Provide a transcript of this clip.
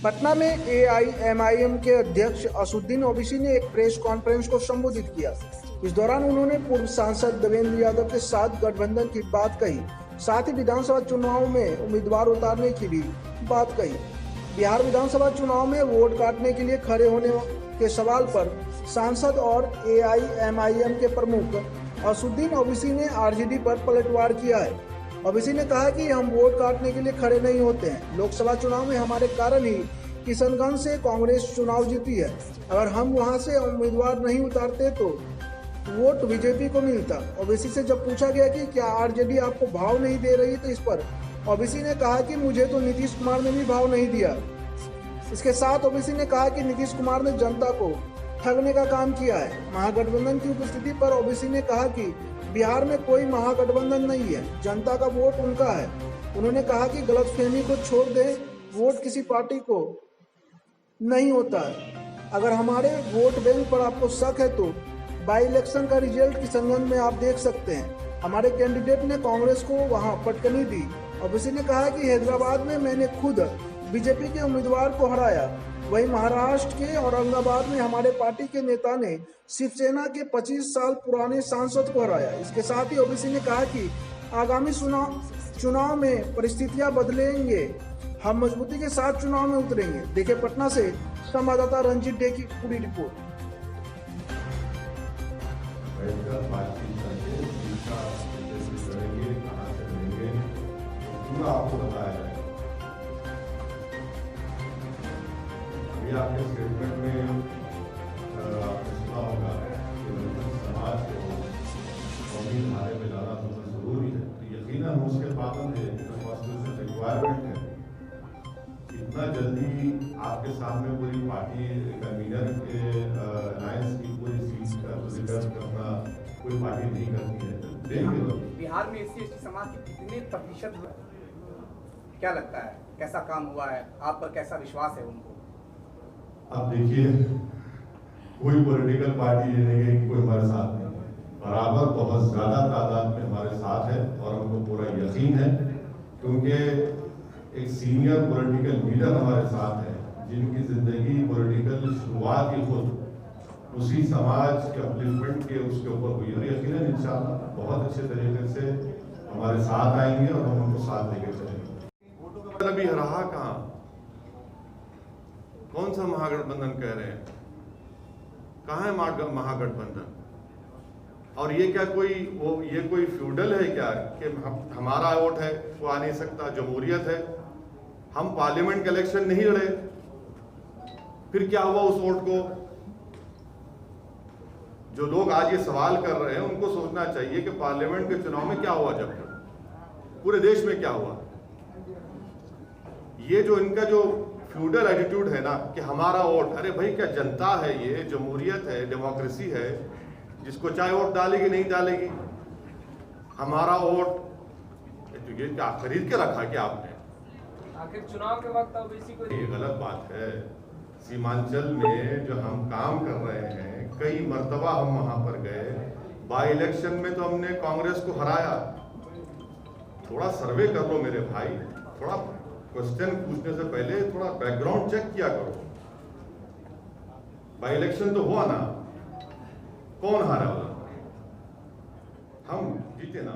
पटना में एआईएमआईएम के अध्यक्ष असुद्दीन ओवैसी ने एक प्रेस कॉन्फ्रेंस को संबोधित किया। इस दौरान उन्होंने पूर्व सांसद देवेंद्र यादव के साथ गठबंधन की बात कही, साथ ही विधानसभा चुनाव में उम्मीदवार उतारने की भी बात कही। बिहार विधानसभा चुनाव में वोट काटने के लिए खड़े होने के सवाल पर सांसद और एआईएमआईएम के प्रमुख असुद्दीन ओवैसी ने आरजेडी पर पलटवार किया है। ओवैसी ने कहा कि हम वोट काटने के लिए खड़े नहीं होते हैं। लोकसभा चुनाव में हमारे कारण ही किशनगंज से कांग्रेस चुनाव जीती है। अगर हम वहां से उम्मीदवार नहीं उतारते तो वोट बीजेपी को मिलता। ओवैसी से जब पूछा गया कि क्या आरजेडी आपको भाव नहीं दे रही, तो इस पर ओवैसी ने कहा कि मुझे तो नीतीश कुमार ने भी भाव नहीं दिया। इसके साथ ओवैसी ने कहा कि नीतीश कुमार ने जनता को ठगने का काम किया है। महागठबंधन की उपस्थिति पर ओवैसी ने कहा कि बिहार में कोई महागठबंधन नहीं है, जनता का वोट उनका है। उन्होंने कहा कि गलतफहमी को छोड़ दें, वोट किसी पार्टी को नहीं होता है। अगर हमारे वोट बैंक पर आपको शक है तो बाई इलेक्शन का रिजल्ट किशनगंज में आप देख सकते हैं। हमारे कैंडिडेट ने कांग्रेस को वहां पटकनी दी। ओवैसी ने कहा कि हैदराबाद में मैंने खुद बीजेपी के उम्मीदवार को हराया, वहीं महाराष्ट्र के औरंगाबाद में हमारे पार्टी के नेता ने शिवसेना के 25 साल पुराने सांसद को हराया। इसके साथ ही ओवैसी ने कहा कि आगामी चुनाव में परिस्थितियां बदलेंगे, हम मजबूती के साथ चुनाव में उतरेंगे। देखिए पटना से संवाददाता रंजीत डे की पूरी रिपोर्ट। आपको बताया जाए। अभी आपके स्टेटमेंट में आपने सुना होगा कि समाज को कौमी धारे में लाना बहुत जरूरी है। तो यकीनन हम उसके पाबंद है, कॉन्स्टिट्यूशन रिक्वायरमेंट है। इतना जल्दी आपके सामने पूरी पार्टी कन्वीनर के अलायंस की पूरी सीट का रिजर्व करना कोई पार्टी नहीं करती है। देखिए बिहार में एससी एसटी समाज के कितने प्रतिशत क्या लगता है, कैसा काम हुआ है, आप पर कैसा विश्वास है उनको? अब देखिए कोई पॉलिटिकल पार्टी ये नहीं है कि कोई हमारे साथ नहीं है, बराबर बहुत ज्यादा तादाद में हमारे साथ है और हमको पूरा यकीन है, क्योंकि एक सीनियर पॉलिटिकल लीडर हमारे साथ है जिनकी जिंदगी पॉलिटिकल शुरुआत ही खुद उसी समाज के अपलिफ्टमेंट के उसके ऊपर हुई और यकीनन इंशाल्लाह बहुत अच्छे तरीके से हमारे साथ आएंगे और हम उनको साथ लेके चलेंगे। अभी रहा कहाँ, कौन सा महागठबंधन कह रहे हैं, कहाँ है महागठबंधन? और ये क्या ये कोई फ्यूडल है क्या कि हमारा वोट है वो आ नहीं सकता? जमहूरियत है। हम पार्लियामेंट के इलेक्शन नहीं लड़े, फिर क्या हुआ उस वोट को? जो लोग आज ये सवाल कर रहे हैं उनको सोचना चाहिए कि पार्लियामेंट के चुनाव में क्या हुआ, जब पूरे देश में क्या हुआ। ये जो इनका जो फ्यूडल एटीट्यूड है ना कि हमारा वोट, अरे भाई क्या जनता है, ये जमहूरियत है, डेमोक्रेसी है, जिसको चाहे वोट डालेगी नहीं डालेगी, हमारा वोट तो ये क्या खरीद के रखा क्या आपने? आखिर चुनाव के वक्त ओवैसी को ये गलत बात है। सीमांचल में जो हम काम कर रहे हैं, कई मर्तबा हम वहां पर गए, बाई इलेक्शन में तो हमने कांग्रेस को हराया। थोड़ा सर्वे कर लो मेरे भाई, थोड़ा क्वेश्चन पूछने से पहले थोड़ा बैकग्राउंड चेक किया करो। बाई इलेक्शन तो हुआ ना, कौन हारा? हम जीते ना।